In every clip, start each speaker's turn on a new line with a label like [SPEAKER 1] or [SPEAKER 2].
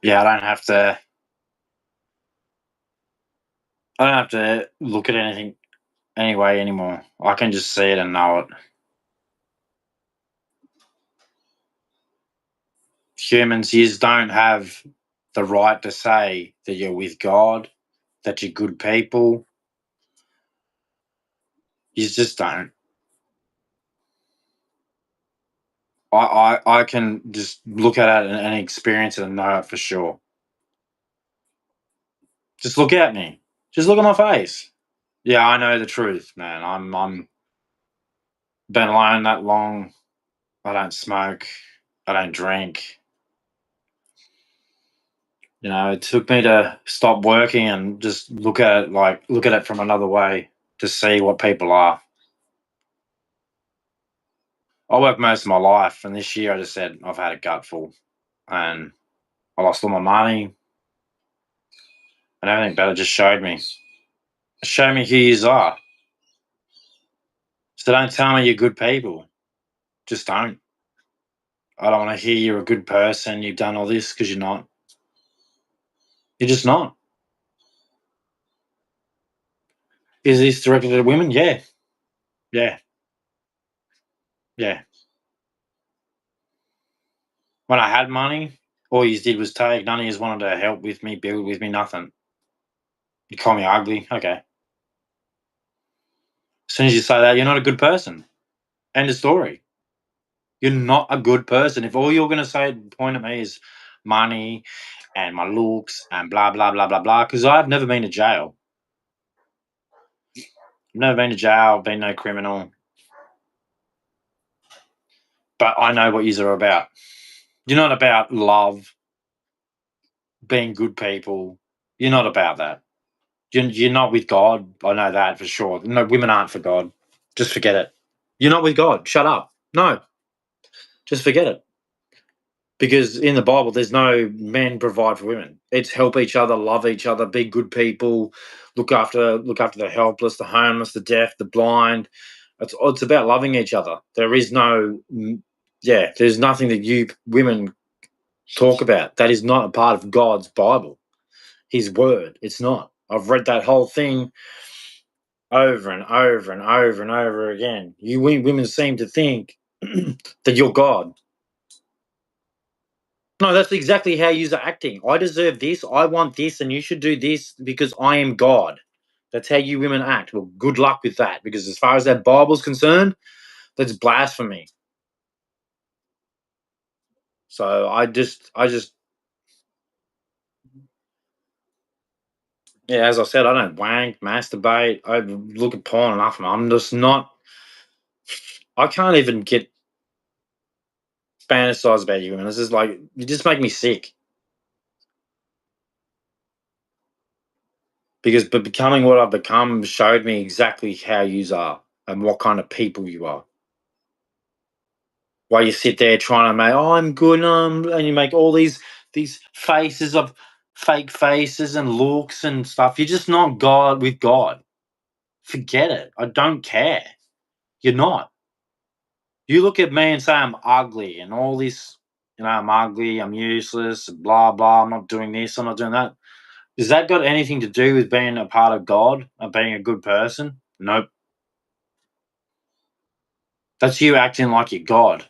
[SPEAKER 1] Yeah, I don't have to look at anything anyway anymore. I can just see it and know it. Humans, you just don't have the right to say that you're with God, that you're good people. You just don't. I can just look at it and experience it and know it for sure. Just look at me. Just look at my face. Yeah, I know the truth, man. I'm been alone that long. I don't smoke. I don't drink. It took me to stop working and just look at it from another way to see what people are. I worked most of my life, and this year I just said I've had a gutful, and I lost all my money and everything. But it just showed me who you are. So don't tell me you're good people. Just don't. I don't want to hear you're a good person. You've done all this because you're not. You're just not. Is this directed at women? Yeah, yeah, yeah. When I had money, all you did was take. None of you wanted to help with me, build with me, nothing. You call me ugly. Okay. As soon as you say that, you're not a good person. End of story. You're not a good person. If all you're going to say, point at me, is money and my looks and blah, blah, blah, blah, blah, because I've never been to jail. I've never been to jail, been no criminal, but I know what yous are about. You're not about love, being good people. You're not about that. You're not with God. I know that for sure. No, women aren't for God. Just forget it. You're not with God. Shut up. No, just forget it. Because in the Bible, there's no men provide for women. It's help each other, love each other, be good people, look after the helpless, the homeless, the deaf, the blind. It's about loving each other. There is no yeah, there's nothing that you women talk about that is not a part of God's Bible, His Word. It's not. I've read that whole thing over and over and over and over again. Women seem to think that you're God. No, that's exactly how you're acting. I deserve this. I want this, and you should do this because I am God. That's how you women act. Well, good luck with that, because as far as that Bible's concerned, that's blasphemy. So yeah, as I said, I don't wank, masturbate. I look at porn enough, and I'm just not. I can't even get fantasized about you women. It's just like you just make me sick. Because but becoming what I've become showed me exactly how you are and what kind of people you are. While you sit there trying to make, oh, I'm good, and you make all these faces of fake faces and looks and stuff. You're just not God with God. Forget it. I don't care. You're not. You look at me and say I'm ugly and all this, I'm ugly, I'm useless, blah blah. I'm not doing this, I'm not doing that. Has that got anything to do with being a part of God and being a good person? Nope. That's you acting like you're God.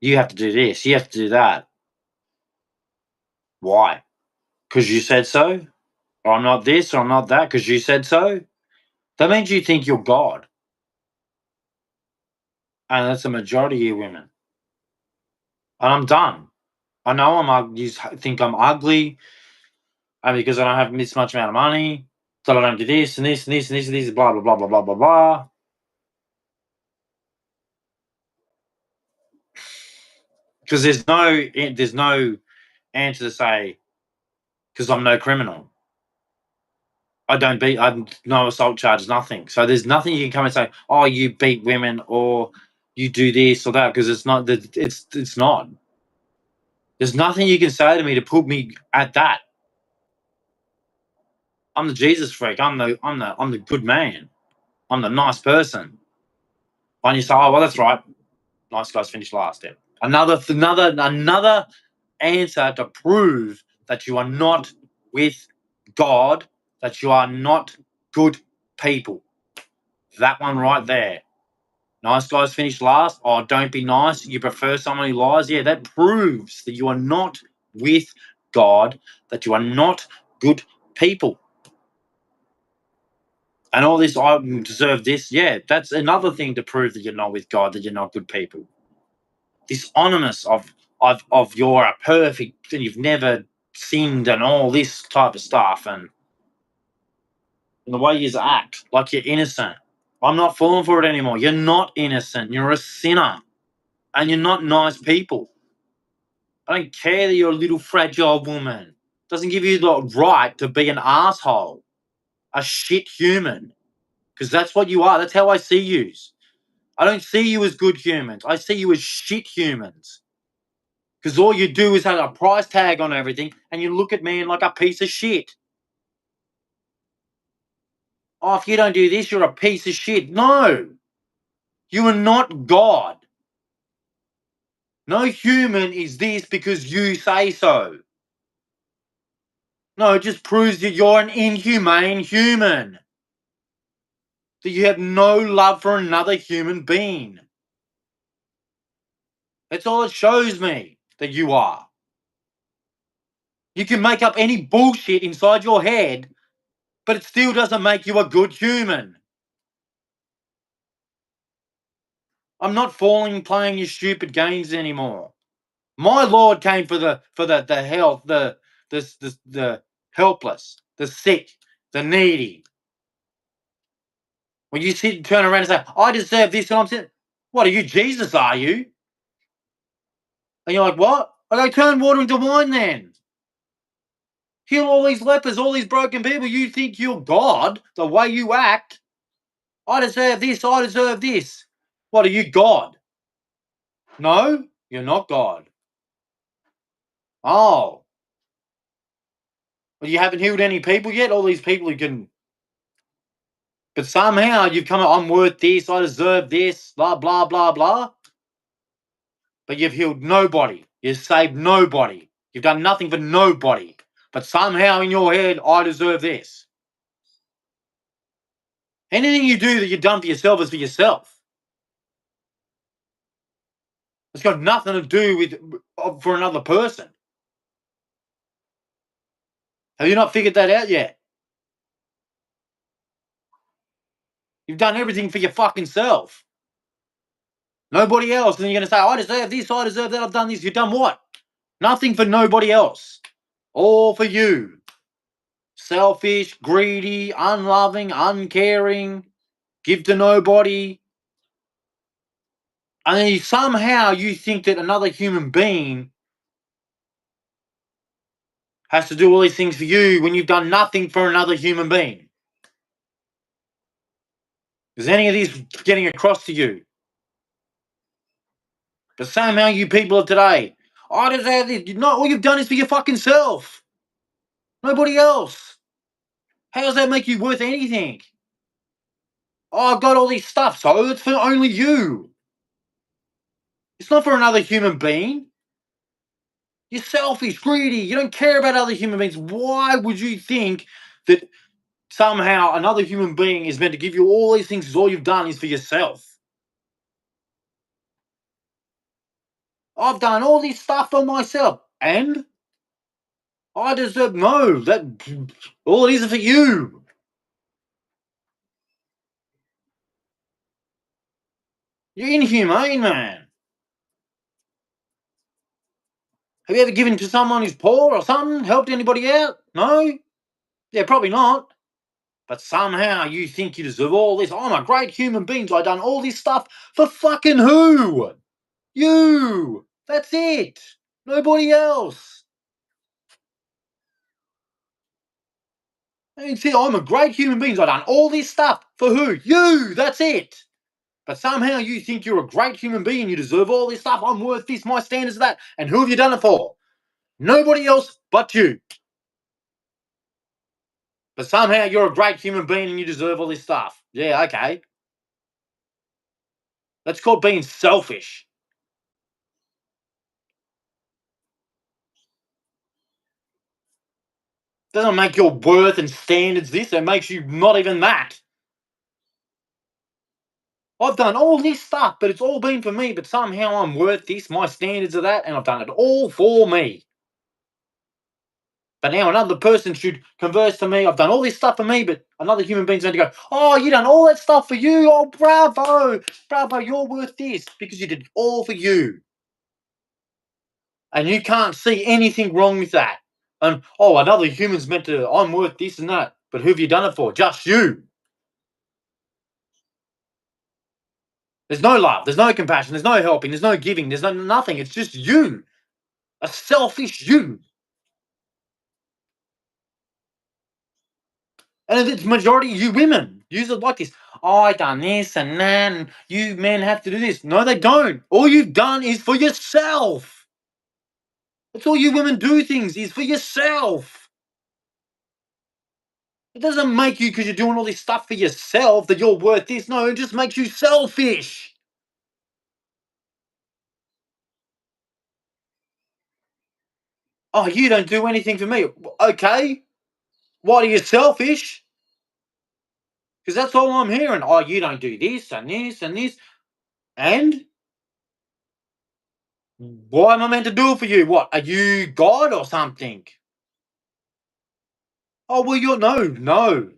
[SPEAKER 1] You have to do this. You have to do that. Why? Because you said so? Or I'm not this or I'm not that because you said so? That means you think you're God. And that's a majority of you women. And I'm done. I know you think I'm ugly and because I don't have this much amount of money, that I don't do this and this and this and this and this, blah, blah, blah, blah, blah, blah, blah. Because there's no answer to say, because I'm no criminal. I'm no assault charge, nothing. So there's nothing you can come and say, oh, you beat women or you do this or that, because it's not. There's nothing you can say to me to put me at that. I'm the Jesus freak. I'm the good man. I'm the nice person. And you say, oh well, that's right. Nice guys finish last. Yeah. Another answer to prove that you are not with God, that you are not good people. That one right there. Nice guys finish last. Oh, don't be nice. You prefer someone who lies. Yeah, that proves that you are not with God, that you are not good people. And all this, I deserve this. Yeah, that's another thing to prove that you're not with God, that you're not good people. This honestness of you're a perfect and you've never sinned and all this type of stuff, and the way you act like you're innocent. I'm not falling for it anymore. You're not innocent. You're a sinner, and you're not nice people. I don't care that you're a little fragile woman. Doesn't give you the right to be an asshole, a shit human, because that's what you are. That's how I see you. I don't see you as good humans. I see you as shit humans. Because all you do is have a price tag on everything, and you look at me like a piece of shit. Oh, if you don't do this, you're a piece of shit. No, you are not God. No human is this because you say so. No, it just proves that you're an inhumane human. That you have no love for another human being. That's all it shows me that you are. You can make up any bullshit inside your head, but it still doesn't make you a good human. I'm not falling playing your stupid games anymore. My Lord came for the health, the helpless, the sick, the needy. When you sit and turn around and say, I deserve this, and I'm saying, what are you, Jesus, are you? And you're like, what? Okay, turn water into wine then. Heal all these lepers, all these broken people. You think you're God, the way you act. I deserve this, I deserve this. What are you, God? No, you're not God. Oh, well, you haven't healed any people yet? All these people who can. But somehow you've come up, I'm worth this, I deserve this, blah, blah, blah, blah. But you've healed nobody. You've saved nobody. You've done nothing for nobody. But somehow in your head, I deserve this. Anything you do that you've done for yourself is for yourself. It's got nothing to do with for another person. Have you not figured that out yet? You've done everything for your fucking self. Nobody else. And then you're going to say, I deserve this, I deserve that, I've done this. You've done what? Nothing for nobody else. All for you. Selfish, greedy, unloving, uncaring, give to nobody. And then somehow you think that another human being has to do all these things for you when you've done nothing for another human being. Is any of this getting across to you? But somehow you people of today, I deserve this. No, all you've done is for your fucking self. Nobody else. How does that make you worth anything? Oh, I've got all this stuff, so it's for only you. It's not for another human being. You're selfish, greedy. You don't care about other human beings. Why would you think that somehow another human being is meant to give you all these things because all you've done is for yourself? I've done all this stuff for myself, and I deserve no. That all it is for you. You're inhumane, man. Have you ever given to someone who's poor or something? Helped anybody out? No? Yeah, probably not. But somehow you think you deserve all this. I'm a great human being, so I've done all this stuff for fucking who? You. That's it. Nobody else. And you see, I'm a great human being, so I've done all this stuff for who? You. That's it. But somehow you think you're a great human being, you deserve all this stuff. I'm worth this, my standards are that. And who have you done it for? Nobody else but you. But somehow you're a great human being and you deserve all this stuff. Yeah, okay. That's called being selfish. Doesn't make your worth and standards this. It makes you not even that. I've done all this stuff, but it's all been for me. But somehow I'm worth this. My standards are that, and I've done it all for me. But now another person should converse to me. I've done all this stuff for me, but another human being's going to go, "Oh, you done all that stuff for you. Oh, bravo, bravo, you're worth this because you did it all for you." And you can't see anything wrong with that. And oh, another human's meant to, I'm worth this and that. But who have you done it for? Just you. There's no love, there's no compassion, there's no helping, there's no giving, there's no nothing. It's just you, a selfish you. And it's majority you women. Use it like this. Oh, I done this and that, and you men have to do this. No, they don't. All you've done is for yourself. That's all you women do things is for yourself. It doesn't make you because you're doing all this stuff for yourself that you're worth this. No, it just makes you selfish. Oh, you don't do anything for me. Okay. Why are you selfish? Because that's all I'm hearing. Oh, you don't do this and this and this. And why am I meant to do it for you? What? Are you God or something? Oh, well, you're no.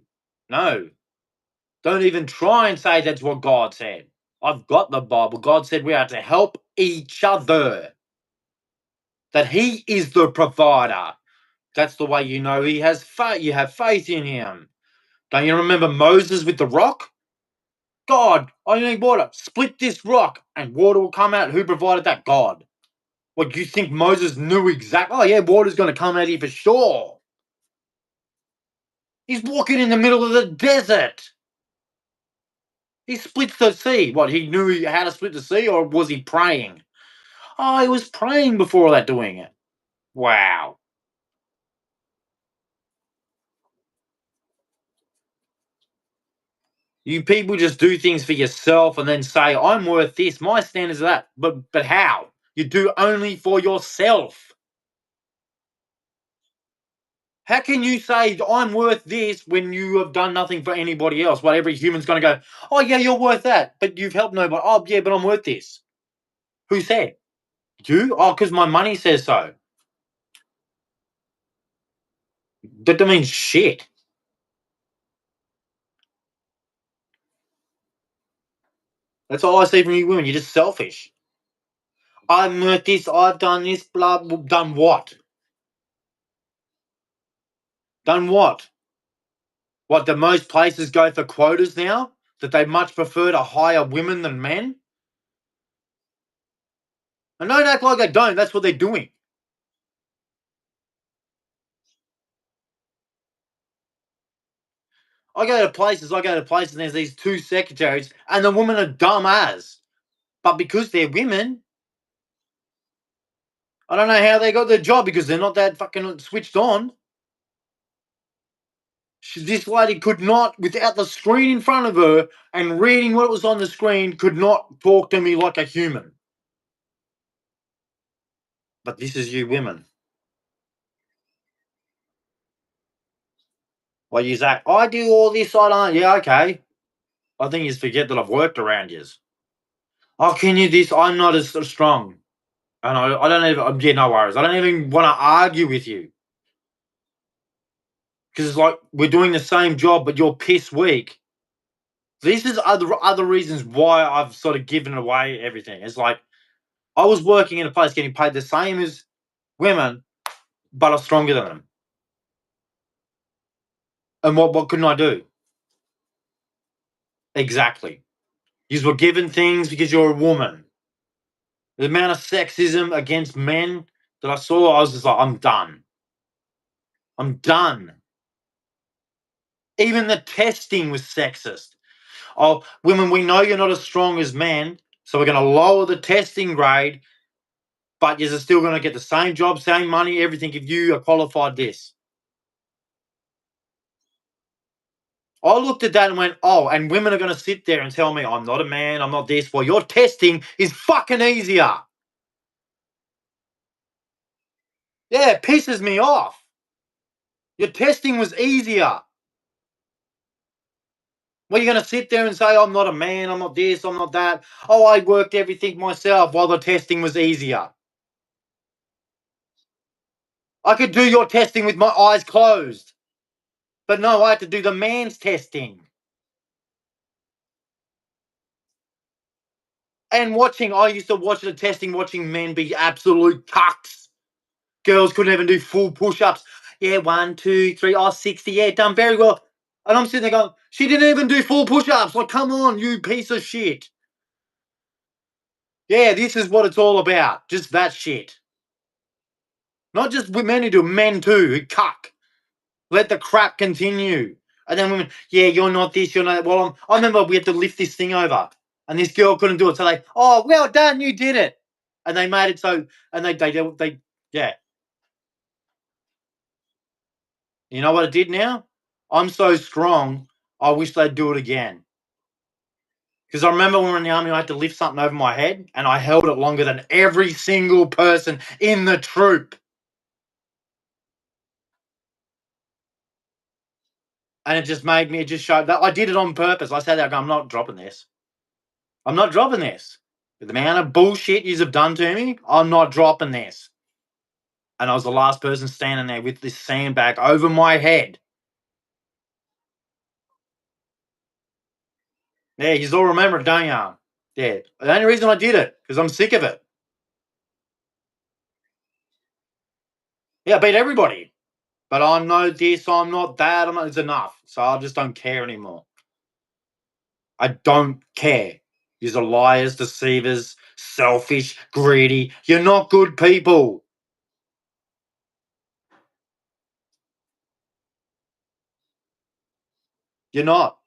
[SPEAKER 1] Don't even try and say that's what God said. I've got the Bible. God said we are to help each other, that He is the provider. That's the way you know He has faith. You have faith in Him. Don't you remember Moses with the rock? God, I need water. Split this rock and water will come out. Who provided that? God. What, you think Moses knew exactly? Oh, yeah, water's going to come out here for sure. He's walking in the middle of the desert. He splits the sea. What, he knew how to split the sea or was he praying? Oh, he was praying before that doing it. Wow. You people just do things for yourself and then say, I'm worth this. My standards are that. But how? You do only for yourself. How can you say I'm worth this when you have done nothing for anybody else? What, every human's going to go, oh, yeah, you're worth that, but you've helped nobody. Oh, yeah, but I'm worth this. Who said? You? Oh, because my money says so. That means shit. That's all I see from you women. You're just selfish. I'm worth this. I've done this. Blah. Done what? Done what? What? Do most places go for quotas now? That they much prefer to hire women than men? And don't act like they don't. That's what they're doing. I go to places, and there's these two secretaries, and the women are dumb as. But because they're women, I don't know how they got their job because they're not that fucking switched on. This lady could not, without the screen in front of her and reading what was on the screen, could not talk to me like a human. But this is you women. Well, you say, I do all this, I don't. Yeah, okay. I think you forget that I've worked around you. Oh, can you this? I'm not as strong. And I don't even, yeah, no worries. I don't even want to argue with you. Because it's like we're doing the same job, but you're piss weak. This is other reasons why I've sort of given away everything. It's like I was working in a place getting paid the same as women, but I'm stronger than them. And what couldn't I do? Exactly. You were given things because you're a woman. The amount of sexism against men that I saw, I was just like, I'm done. I'm done. Even the testing was sexist. Oh, women, we know you're not as strong as men, so we're going to lower the testing grade, but you're still going to get the same job, same money, everything if you are qualified this. I looked at that and went, oh, and women are going to sit there and tell me I'm not a man, I'm not this. Well, your testing is fucking easier. Yeah, it pisses me off. Your testing was easier. Well, you're going to sit there and say, I'm not a man, I'm not this, I'm not that. Oh, I worked everything myself while the testing was easier. I could do your testing with my eyes closed. But no, I had to do the man's testing. And I used to watch the testing, watching men be absolute cucks. Girls couldn't even do full push ups. Yeah, 1, 2, 3, oh, 60. Yeah, done very well. And I'm sitting there going, she didn't even do full push ups. Like, come on, you piece of shit. Yeah, this is what it's all about. Just that shit. Not just men who do, men too, who cuck. Let the crap continue. And then women, yeah, you're not this, you're not that. Well, I remember we had to lift this thing over, and this girl couldn't do it. So they, oh, well done, you did it. And they made it so, and yeah. You know what it did now? I'm so strong, I wish they'd do it again. Because I remember when we were in the army, I had to lift something over my head, and I held it longer than every single person in the troop. And it just made me, it just showed that I did it on purpose. I said, I'm not dropping this. I'm not dropping this. With the amount of bullshit you have done to me, I'm not dropping this. And I was the last person standing there with this sandbag over my head. Yeah, you all remember it, don't you? Yeah. The only reason I did it, because I'm sick of it. Yeah, I beat everybody. But I'm no this, I'm not that, it's enough. So I just don't care anymore. I don't care. You're liars, deceivers, selfish, greedy. You're not good people. You're not.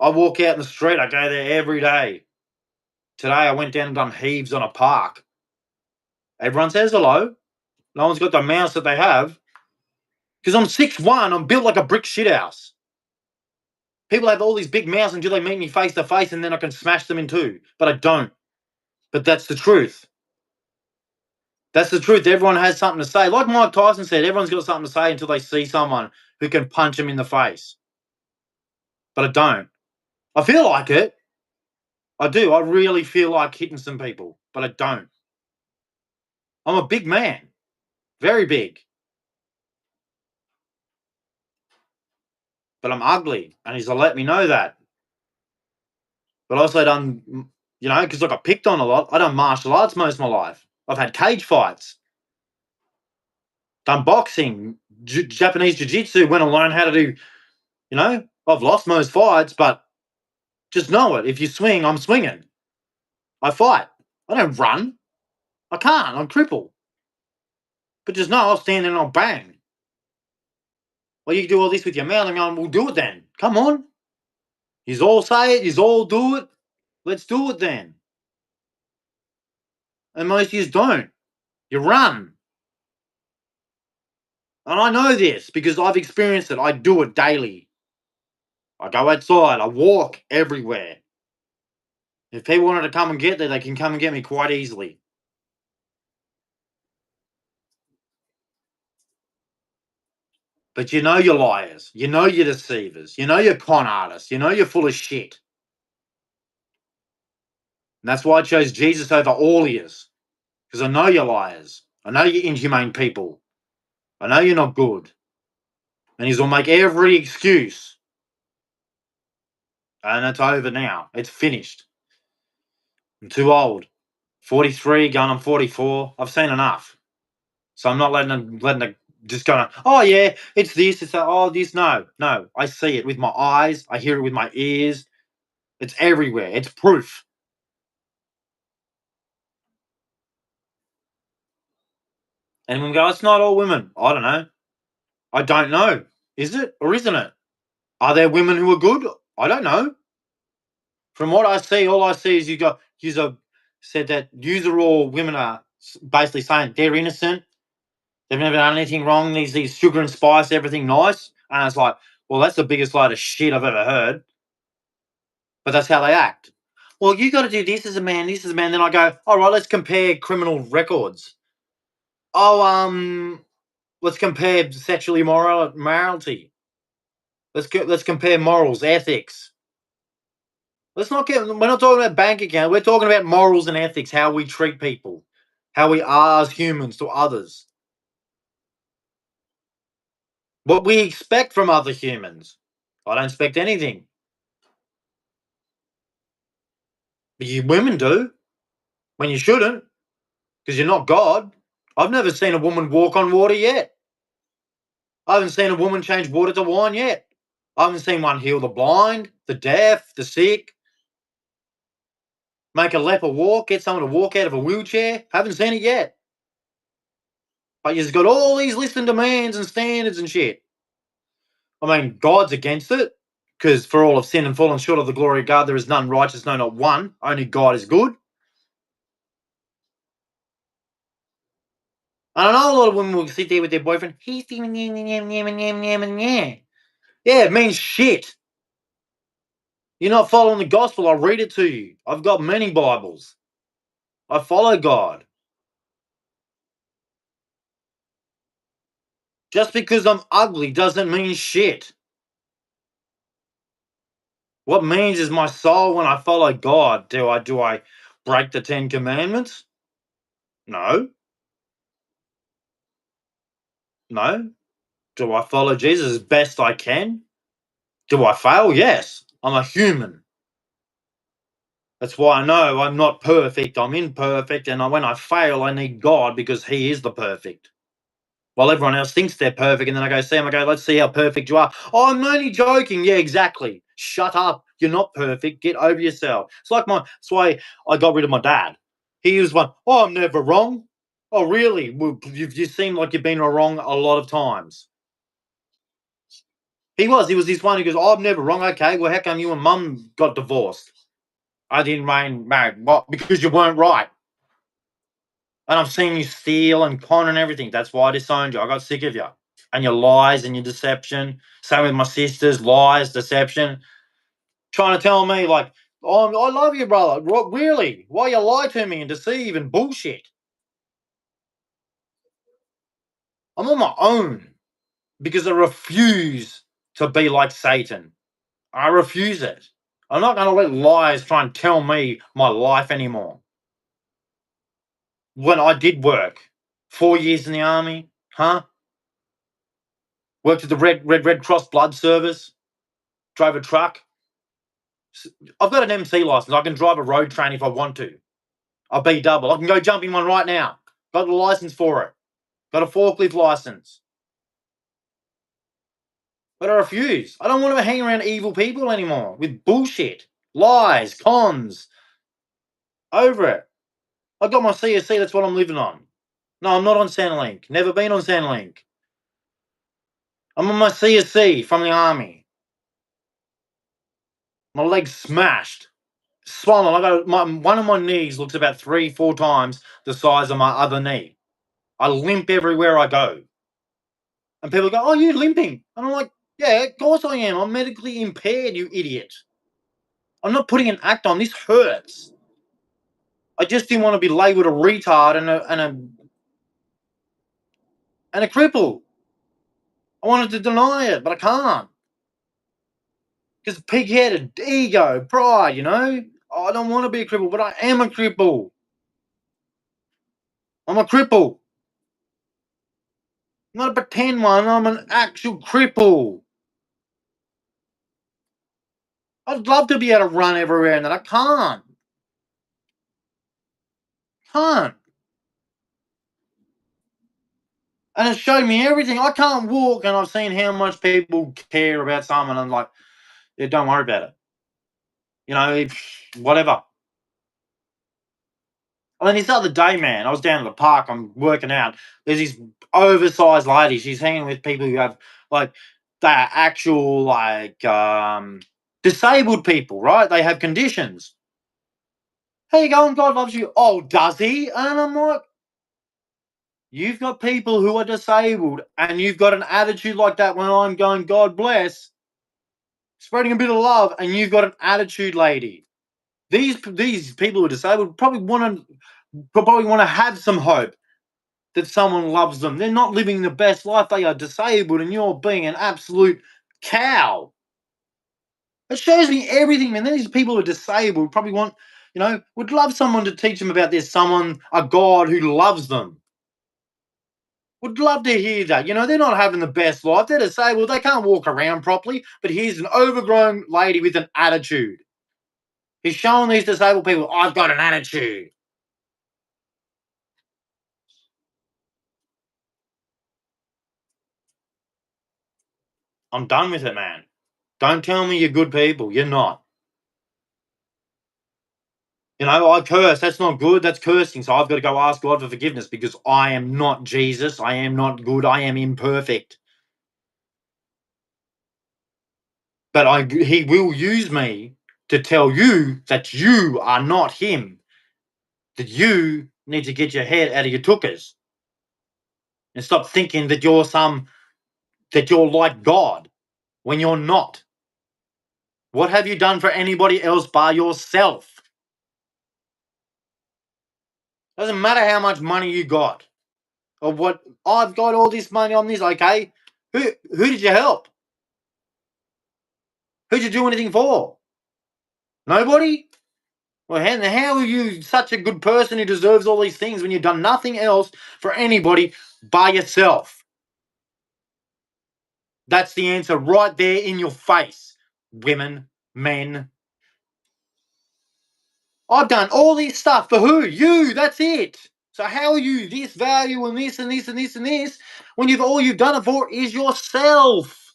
[SPEAKER 1] I walk out in the street, I go there every day. Today I went down and done heaves on a park. Everyone says hello. No one's got the mouths that they have. Because I'm 6'1", I'm built like a brick shithouse. People have all these big mouths until they meet me face to face and then I can smash them in two. But I don't. But that's the truth. That's the truth. Everyone has something to say. Like Mike Tyson said, everyone's got something to say until they see someone who can punch them in the face. But I don't. I feel like it. I do. I really feel like hitting some people. But I don't. I'm a big man. Very big. But I'm ugly. And he's let me know that. But I also done, because I got picked on a lot. I done martial arts most of my life. I've had cage fights. Done boxing, Japanese jiu-jitsu, went and learned how to do, I've lost most fights, but just know it. If you swing, I'm swinging. I fight. I don't run. I can't. I'm crippled. But just know I'll stand there and I'll bang. Well, you can do all this with your mouth. I'm going, we'll do it then. Come on. He's all say it. He's all do it. Let's do it then. And most of you don't. You run. And I know this because I've experienced it. I do it daily. I go outside. I walk everywhere. If people wanted to come and get there, they can come and get me quite easily. But you know you're liars. You know you're deceivers. You know you're con artists. You know you're full of shit. And that's why I chose Jesus over all ears. Because I know you're liars. I know you're inhumane people. I know you're not good. And he's going to make every excuse. And it's over now. It's finished. I'm too old. 43, going on 44. I've seen enough. So I'm not letting it just going, oh yeah, it's this, it's that, oh this. No. I see it with my eyes. I hear it with my ears. It's everywhere. It's proof. And we go, it's not all women. I don't know. I don't know. Is it or isn't it? Are there women who are good? I don't know. From what I see, all I see is you said that user all women are basically saying they're innocent. They've never done anything wrong. These sugar and spice, everything nice. And it's like, well, that's the biggest load of shit I've ever heard. But that's how they act. Well, you got to do this as a man, this as a man. Then I go, all right, let's compare criminal records. Oh, Let's compare sexually morality. Let's compare morals, ethics. Let's not get. We're not talking about bank account. We're talking about morals and ethics. How we treat people, how we are as humans to others, what we expect from other humans. I don't expect anything, but you women do when you shouldn't, because you're not God. I've never seen a woman walk on water yet. I haven't seen a woman change water to wine yet. I haven't seen one heal the blind, the deaf, the sick, make a leper walk, get someone to walk out of a wheelchair. Haven't seen it yet. But you've got all these lists and demands and standards and shit. I mean, God's against it because for all of sin and fallen short of the glory of God, there is none righteous, no, not one. Only God is good. And I know a lot of women will sit there with their boyfriend. He's doing yeah. Yeah, it means shit. You're not following the gospel. I'll read it to you. I've got many Bibles. I follow God. Just because I'm ugly doesn't mean shit. What means is my soul when I follow God. Do I break the 10 commandments? No. No. Do I follow Jesus as best I can? Do I fail? Yes. I'm a human. That's why I know I'm not perfect. I'm imperfect. And when I fail, I need God because He is the perfect. While everyone else thinks they're perfect. And then I go, see him, I go, let's see how perfect you are. Oh, I'm only joking. Yeah, exactly. Shut up. You're not perfect. Get over yourself. That's why I got rid of my dad. He was one, oh, I'm never wrong. Oh, really? Well, you seem like you've been wrong a lot of times. He was this one who goes, oh, I'm never wrong. Okay, well, how come you and mum got divorced? I didn't remain married. What? Because you weren't right. And I've seen you steal and con and everything. That's why I disowned you. I got sick of you and your lies and your deception. Same with my sisters, lies, deception. Trying to tell me, like, oh, I love you, brother. Really? Why you lie to me and deceive and bullshit? I'm on my own because I refuse to be like Satan. I refuse it. I'm not going to let lies try and tell me my life anymore. When I did work, 4 years in the army, huh? Worked at the Red Cross Blood Service, drove a truck. I've got an MC license. I can drive a road train if I want to. I'll be double. I can go jumping one right now. Got the license for it. Got a forklift license. But I refuse. I don't want to hang around evil people anymore with bullshit, lies, cons. Over it. I got my CSC. That's what I'm living on. No, I'm not on Centrelink. Never been on Centrelink. I'm on my CSC from the army. My leg's smashed, swollen. One of my knees looks about 3, 4 times the size of my other knee. I limp everywhere I go. And people go, "Oh, you're limping," and I'm like, "Yeah, of course I am. I'm medically impaired, you idiot. I'm not putting an act on. This hurts. I just didn't want to be labelled a retard and a cripple. I wanted to deny it, but I can't because pig-headed ego, pride. Oh, I don't want to be a cripple, but I am a cripple. I'm a cripple. I'm not a pretend one. I'm an actual cripple. I'd love to be able to run everywhere, and that I can't. Can't. And it showed me everything. I can't walk, and I've seen how much people care about someone. I'm like, yeah, don't worry about it. Whatever. I mean, this other day, man, I was down at the park. I'm working out. There's this oversized lady. She's hanging with people who have like they're actual disabled people, right? They have conditions. How you going? God loves you. Oh, does he? And I'm like, you've got people who are disabled, and you've got an attitude like that when I'm going, God bless, spreading a bit of love, and you've got an attitude, lady. These people who are disabled probably want to have some hope. that someone loves them. They're not living the best life. They are disabled, and you're being an absolute cow. It shows me everything, man. These people who are disabled probably want, would love someone to teach them about this, a God who loves them. Would love to hear that. They're not having the best life. They're disabled. They can't walk around properly. But here's an overgrown lady with an attitude. He's showing these disabled people, I've got an attitude. I'm done with it, man. Don't tell me you're good people. You're not. I curse. That's not good. That's cursing. So I've got to go ask God for forgiveness because I am not Jesus. I am not good. I am imperfect. But he will use me to tell you that you are not him, that you need to get your head out of your tuckers and stop thinking that that you're like God when you're not. What have you done for anybody else by yourself? Doesn't matter how much money you got or what. I've got all this money on this. Okay, who did you help? Who did you do anything for? Nobody. Well, how are you such a good person who deserves all these things when you've done nothing else for anybody by yourself? That's the answer right there in your face, women, men. I've done all this stuff for who? You. That's it. So how are you this value and this and this and this and this when all you've done it for is yourself?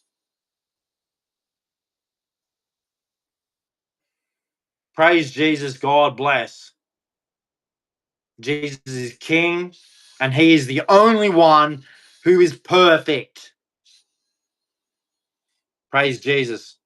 [SPEAKER 1] Praise Jesus. God bless. Jesus is King, and he is the only one who is perfect. Praise Jesus.